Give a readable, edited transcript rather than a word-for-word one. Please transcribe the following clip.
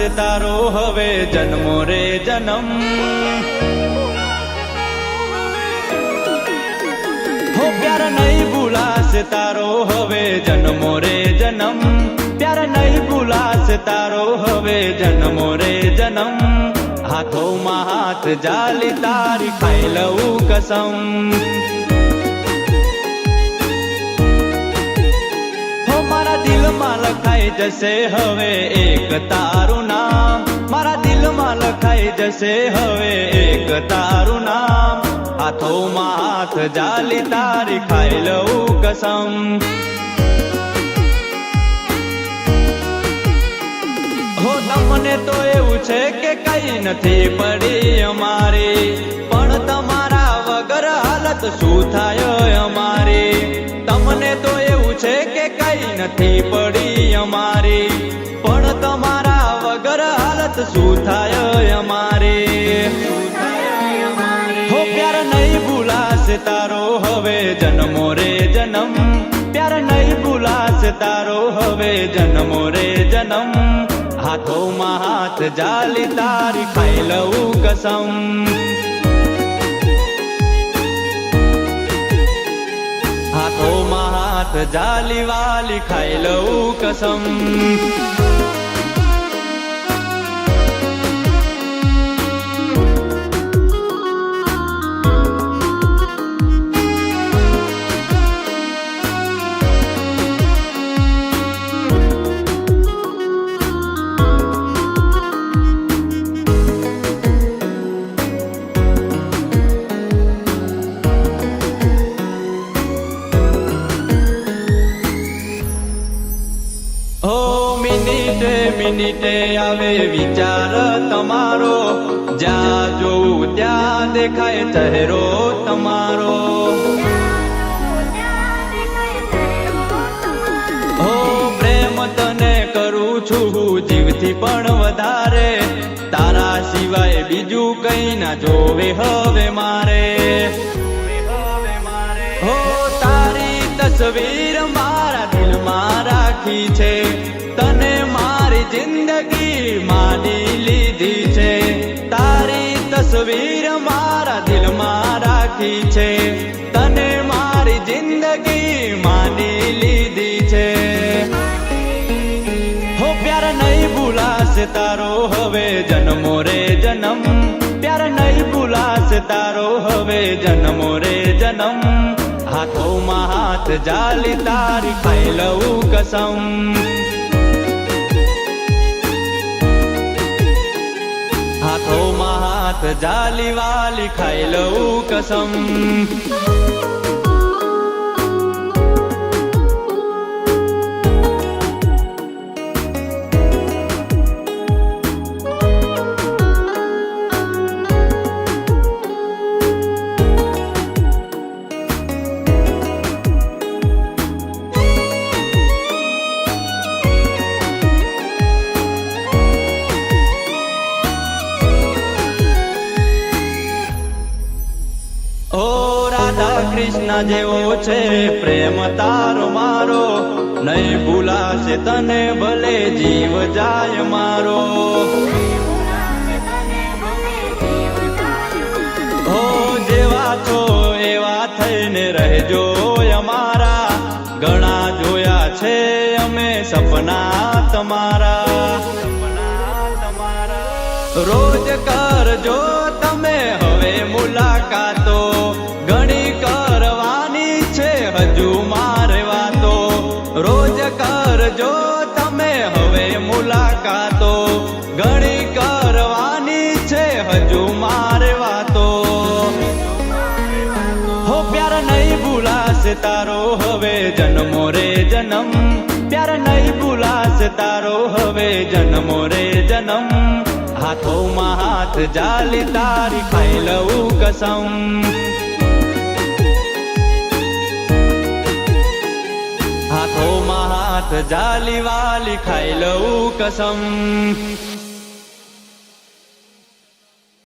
ભૂલાશે તારો હવે જન્મો રે જન્મ। हो प्यार नहीं भूलाશે તારો હવે જન્મો રે જન્મ। प्यार नहीं भूलाશે તારો હવે જન્મો રે જન્મ। હાથોમાં હાથ જાલી તારી ખાઈ લઉં કસમ। हो મારા દિલમાં લખાઈ જશે હવે એક તારું નામ। મારા દિલમાં લખાઈ જશે હવે એક તારું નામ। હાથોમાં હાથ જાલી તારી ખાઈ લઉં કસમ। हो તમને તો એવું છે કે કઈ નથી પડી અમારી, પણ તમારા વગર હાલત શું થાય અમારી। તમને તો એવું છે કે કઈ નથી પડી અમારી, પણ તમારા વગર હાલત શું થાય અમારી। हो प्यार नहीं भूलाશે તારો હવે જન્મો રે જન્મ। प्यार नहीं भूलाશે તારો હવે જન્મો રે જન્મ। हाथों हाथ जाली तारी खाई लऊं कसम। हाथों हाथ जाली वाली खाई लऊं कसम। मिनिटे मिनिटे आवे विचार तमारो, ज्या जोऊं त्या देखाय चेहरो तमारो। हो प्रेम तने करूं छुं जीवथी पण वधारे, तारा सिवाय बीजू कई ना जोवे हवे मारे। हो तारी तस्वीर मारा दिल में राखी छे, तने मारी जिंदगी मानी लीधी छे। तारी तस्वीर मारा दिल में राखी छे, तने मारी जिंदगी मानी लीधी छे। हो प्यार नहीं भूलाશે તારો હવે જન્મો રે જન્મ। प्यार नहीं भूलाશે તારો હવે જન્મો રે જન્મ। हाथों हाथ जाली तारी खाई लऊं कसम। हाथों हाथ जाली वाली खाई लऊं कसम। राधा कृष्ण जेवो छे प्रेम तारो मारो, नहीं भूलाશે तने भले जीव जाय मारो। हो जेवा छो एवा थईने रहजो अमारा, घणा जोया छे अमे सपना तमारा। रोज करजो तमे हवे मुलाकातो, घणी करवानी छे हजू मारे वातो। रोज करजो तमे हवे मुलाकातो, घणी करवानी छे हजू मारे वातो। हो प्यार नहीं भूलाશે તારો હવે જન્મો રે જન્મ। प्यार नहीं भूलाશે તારો હવે જન્મો રે જન્મ। हाथों हाथ जाली तारी खाई लऊं कसम। हाथों हाथ जाली वाली खाई लऊं कसम।